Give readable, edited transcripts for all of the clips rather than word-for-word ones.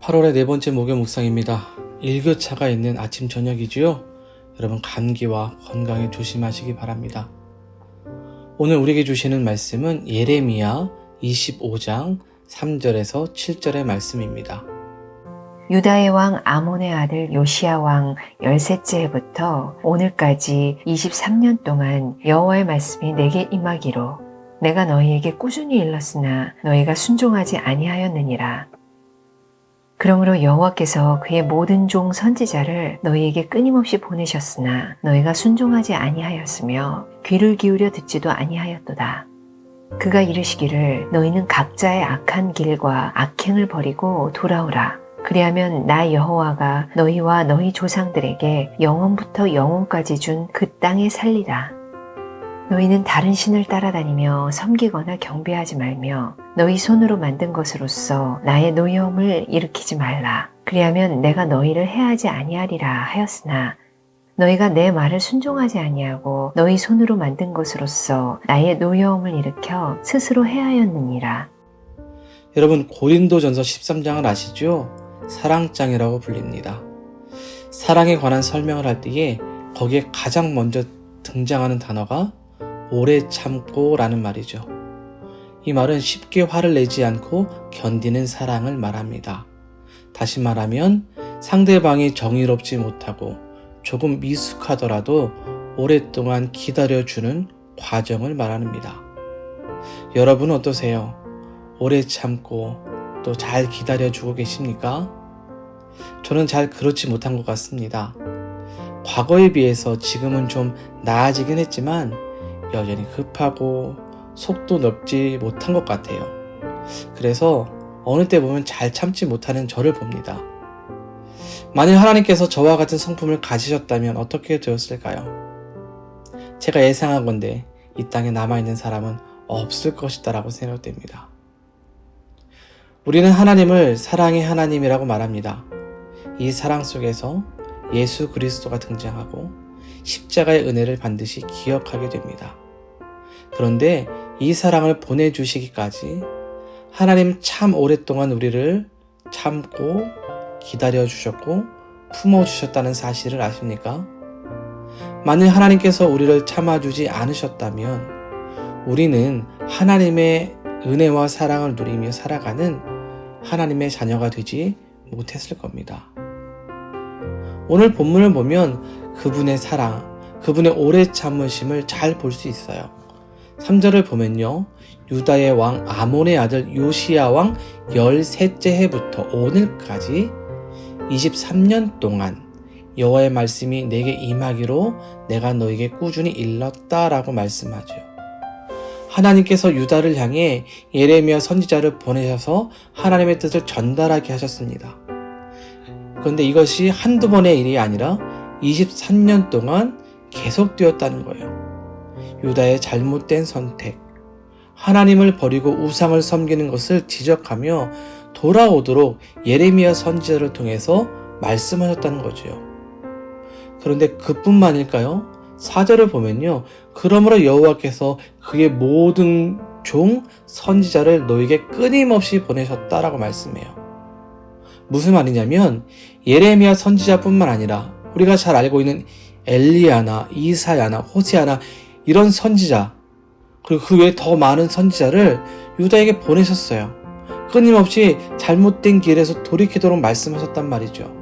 8월의 네 번째 목요 묵상입니다. 일교차가 있는 아침 저녁이지요. 여러분 감기와 건강에 조심하시기 바랍니다. 오늘 우리에게 주시는 말씀은 예레미야 25장 3절에서 7절의 말씀입니다. 유다의 왕 아몬의 아들 요시야 왕 13째 해부터 오늘까지 23년 동안 여호와의 말씀이 내게 임하기로 내가 너희에게 꾸준히 일렀으나 너희가 순종하지 아니하였느니라. 그러므로 여호와께서 그의 모든 종 선지자를 너희에게 끊임없이 보내셨으나 너희가 순종하지 아니하였으며 귀를 기울여 듣지도 아니하였도다. 그가 이르시기를 너희는 각자의 악한 길과 악행을 버리고 돌아오라. 그리하면 나 여호와가 너희와 너희 조상들에게 영원부터 영원까지 준 그 땅에 살리라. 너희는 다른 신을 따라다니며 섬기거나 경배하지 말며 너희 손으로 만든 것으로서 나의 노여움을 일으키지 말라. 그리하면 내가 너희를 해하지 아니하리라 하였으나 너희가 내 말을 순종하지 아니하고 너희 손으로 만든 것으로서 나의 노여움을 일으켜 스스로 해하였느니라. 여러분 고린도전서 13장을 아시죠? 사랑장이라고 불립니다. 사랑에 관한 설명을 할 때에 거기에 가장 먼저 등장하는 단어가 오래 참고 라는 말이죠. 이 말은 쉽게 화를 내지 않고 견디는 사랑을 말합니다. 다시 말하면 상대방이 정의롭지 못하고 조금 미숙하더라도 오랫동안 기다려주는 과정을 말합니다. 여러분은 어떠세요? 오래 참고 또 잘 기다려주고 계십니까? 저는 잘 그렇지 못한 것 같습니다. 과거에 비해서 지금은 좀 나아지긴 했지만 여전히 급하고 속도 넓지 못한 것 같아요. 그래서 어느 때 보면 잘 참지 못하는 저를 봅니다. 만일 하나님께서 저와 같은 성품을 가지셨다면 어떻게 되었을까요? 제가 예상하건대 이 땅에 남아있는 사람은 없을 것이다 라고 생각됩니다. 우리는 하나님을 사랑의 하나님이라고 말합니다. 이 사랑 속에서 예수 그리스도가 등장하고 십자가의 은혜를 반드시 기억하게 됩니다. 그런데 이 사랑을 보내주시기까지 하나님 참 오랫동안 우리를 참고 기다려주셨고 품어주셨다는 사실을 아십니까? 만일 하나님께서 우리를 참아주지 않으셨다면 우리는 하나님의 은혜와 사랑을 누리며 살아가는 하나님의 자녀가 되지 못했을 겁니다. 오늘 본문을 보면 그분의 사랑, 그분의 오래 참으심을 잘 볼 수 있어요. 3절을 보면요. 유다의 왕 아몬의 아들 요시야 왕 13째 해부터 오늘까지 23년 동안 여호와의 말씀이 내게 임하기로 내가 너에게 꾸준히 일렀다라고 말씀하죠. 하나님께서 유다를 향해 예레미야 선지자를 보내셔서 하나님의 뜻을 전달하게 하셨습니다. 그런데 이것이 한두 번의 일이 아니라 23년 동안 계속되었다는 거예요. 유다의 잘못된 선택, 하나님을 버리고 우상을 섬기는 것을 지적하며 돌아오도록 예레미야 선지자를 통해서 말씀하셨다는 거죠. 그런데 그뿐만일까요? 4절을 보면요. 그러므로 여호와께서 그의 모든 종 선지자를 너에게 끊임없이 보내셨다라고 말씀해요. 무슨 말이냐면 예레미야 선지자뿐만 아니라 우리가 잘 알고 있는 엘리야나 이사야나 호세아나 이런 선지자 그리고 그 외에 더 많은 선지자를 유다에게 보내셨어요. 끊임없이 잘못된 길에서 돌이키도록 말씀하셨단 말이죠.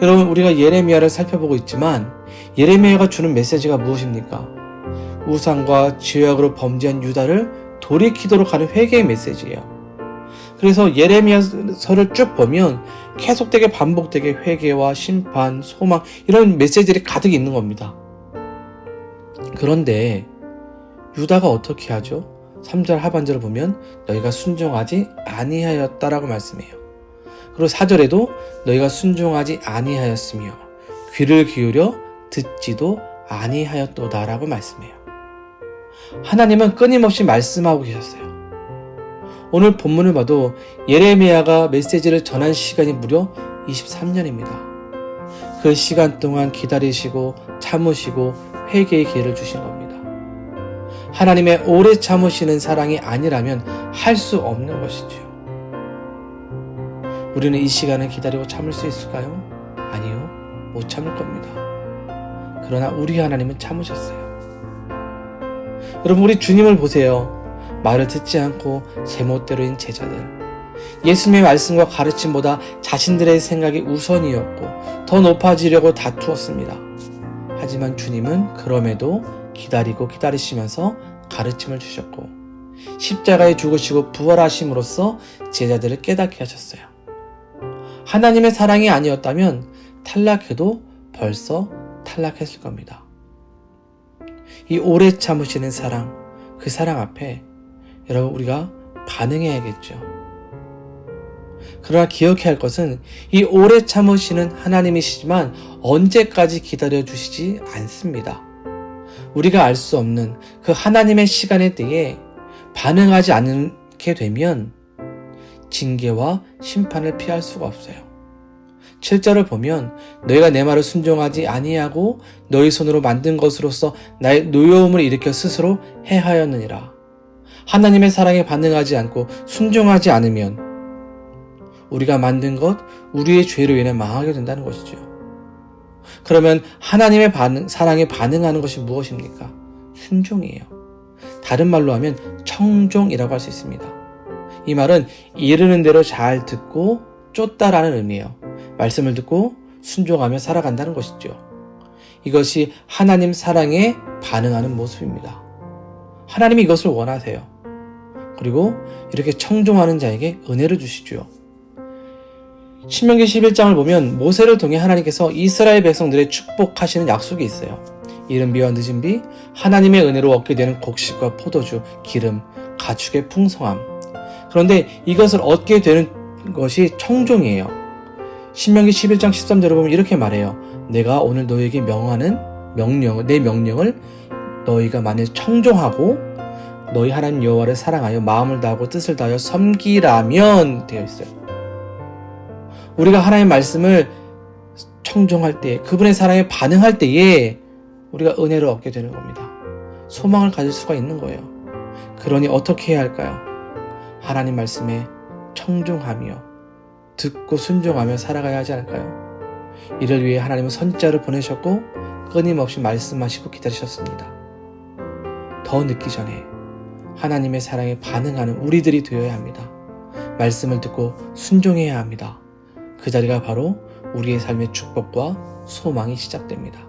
여러분 우리가 예레미야를 살펴보고 있지만 예레미야가 주는 메시지가 무엇입니까? 우상과 죄악으로 범죄한 유다를 돌이키도록 하는 회개의 메시지예요. 그래서 예레미야서를 쭉 보면 계속되게 반복되게 회개와 심판, 소망 이런 메시지들이 가득 있는 겁니다. 그런데 유다가 어떻게 하죠? 3절 하반절을 보면 너희가 순종하지 아니하였다라고 말씀해요. 그리고 4절에도 너희가 순종하지 아니하였으며 귀를 기울여 듣지도 아니하였도다라고 말씀해요. 하나님은 끊임없이 말씀하고 계셨어요. 오늘 본문을 봐도 예레미야가 메시지를 전한 시간이 무려 23년입니다. 그 시간 동안 기다리시고 참으시고 회개의 기회를 주신 겁니다. 하나님의 오래 참으시는 사랑이 아니라면 할 수 없는 것이지요. 우리는 이 시간을 기다리고 참을 수 있을까요? 아니요, 못 참을 겁니다. 그러나 우리 하나님은 참으셨어요. 여러분, 우리 주님을 보세요. 말을 듣지 않고 제멋대로인 제자들. 예수님의 말씀과 가르침보다 자신들의 생각이 우선이었고 더 높아지려고 다투었습니다. 하지만 주님은 그럼에도 기다리고 기다리시면서 가르침을 주셨고 십자가에 죽으시고 부활하심으로써 제자들을 깨닫게 하셨어요. 하나님의 사랑이 아니었다면 탈락해도 벌써 탈락했을 겁니다. 이 오래 참으시는 사랑, 그 사랑 앞에 여러분 우리가 반응해야겠죠. 그러나 기억해야 할 것은 이 오래 참으시는 하나님이시지만 언제까지 기다려주시지 않습니다. 우리가 알 수 없는 그 하나님의 시간에 대해 반응하지 않게 되면 징계와 심판을 피할 수가 없어요. 7절을 보면 너희가 내 말을 순종하지 아니하고 너희 손으로 만든 것으로서 나의 노여움을 일으켜 스스로 해하였느니라. 하나님의 사랑에 반응하지 않고 순종하지 않으면 우리가 만든 것, 우리의 죄로 인해 망하게 된다는 것이죠. 그러면 하나님의 사랑에 반응하는 것이 무엇입니까? 순종이에요. 다른 말로 하면 청종이라고 할 수 있습니다. 이 말은 이르는 대로 잘 듣고 쫓다라는 의미예요. 말씀을 듣고 순종하며 살아간다는 것이죠. 이것이 하나님 사랑에 반응하는 모습입니다. 하나님이 이것을 원하세요. 그리고 이렇게 청종하는 자에게 은혜를 주시죠. 신명기 11장을 보면 모세를 통해 하나님께서 이스라엘 백성들의 축복하시는 약속이 있어요. 이른 비와 늦은 비, 하나님의 은혜로 얻게 되는 곡식과 포도주, 기름, 가축의 풍성함. 그런데 이것을 얻게 되는 것이 청종이에요. 신명기 11장 13절을 보면 이렇게 말해요. 내가 오늘 너에게 명하는 내 명령을 너희가 만일 청종하고 너희 하나님 여호와를 사랑하여 마음을 다하고 뜻을 다하여 섬기라면 되어 있어요. 우리가 하나님의 말씀을 청종할 때, 그분의 사랑에 반응할 때에 우리가 은혜를 얻게 되는 겁니다. 소망을 가질 수가 있는 거예요. 그러니 어떻게 해야 할까요? 하나님 말씀에 청종하며 듣고 순종하며 살아가야 하지 않을까요? 이를 위해 하나님은 선지자를 보내셨고 끊임없이 말씀하시고 기다리셨습니다. 더 늦기 전에 하나님의 사랑에 반응하는 우리들이 되어야 합니다. 말씀을 듣고 순종해야 합니다. 그 자리가 바로 우리의 삶의 축복과 소망이 시작됩니다.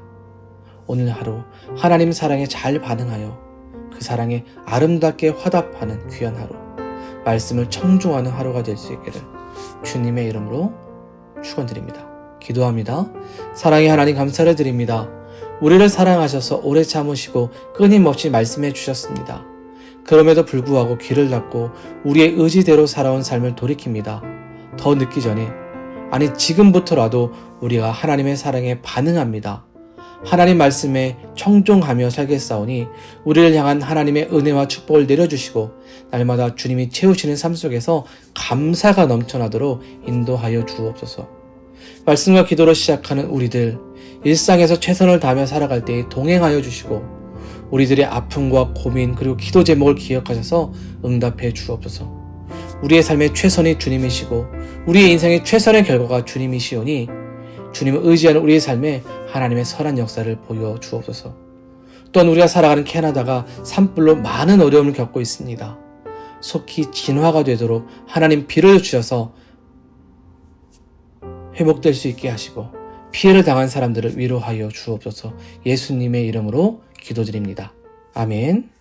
오늘 하루 하나님 사랑에 잘 반응하여 그 사랑에 아름답게 화답하는 귀한 하루, 말씀을 청종하는 하루가 될 수 있기를 주님의 이름으로 축원드립니다. 기도합니다. 사랑의 하나님 감사를 드립니다. 우리를 사랑하셔서 오래 참으시고 끊임없이 말씀해 주셨습니다. 그럼에도 불구하고 귀를 닫고 우리의 의지대로 살아온 삶을 돌이킵니다. 더 늦기 전에, 아니 지금부터라도 우리가 하나님의 사랑에 반응합니다. 하나님 말씀에 청종하며 살겠사오니 우리를 향한 하나님의 은혜와 축복을 내려주시고 날마다 주님이 채우시는 삶 속에서 감사가 넘쳐나도록 인도하여 주옵소서. 말씀과 기도로 시작하는 우리들, 일상에서 최선을 다하며 살아갈 때에 동행하여 주시고 우리들의 아픔과 고민 그리고 기도 제목을 기억하셔서 응답해 주옵소서. 우리의 삶의 최선이 주님이시고 우리의 인생의 최선의 결과가 주님이시오니 주님을 의지하는 우리의 삶에 하나님의 선한 역사를 보여 주옵소서. 또한 우리가 살아가는 캐나다가 산불로 많은 어려움을 겪고 있습니다. 속히 진화가 되도록 하나님 비를 주셔서 회복될 수 있게 하시고 피해를 당한 사람들을 위로하여 주옵소서. 예수님의 이름으로 기도드립니다. 아멘.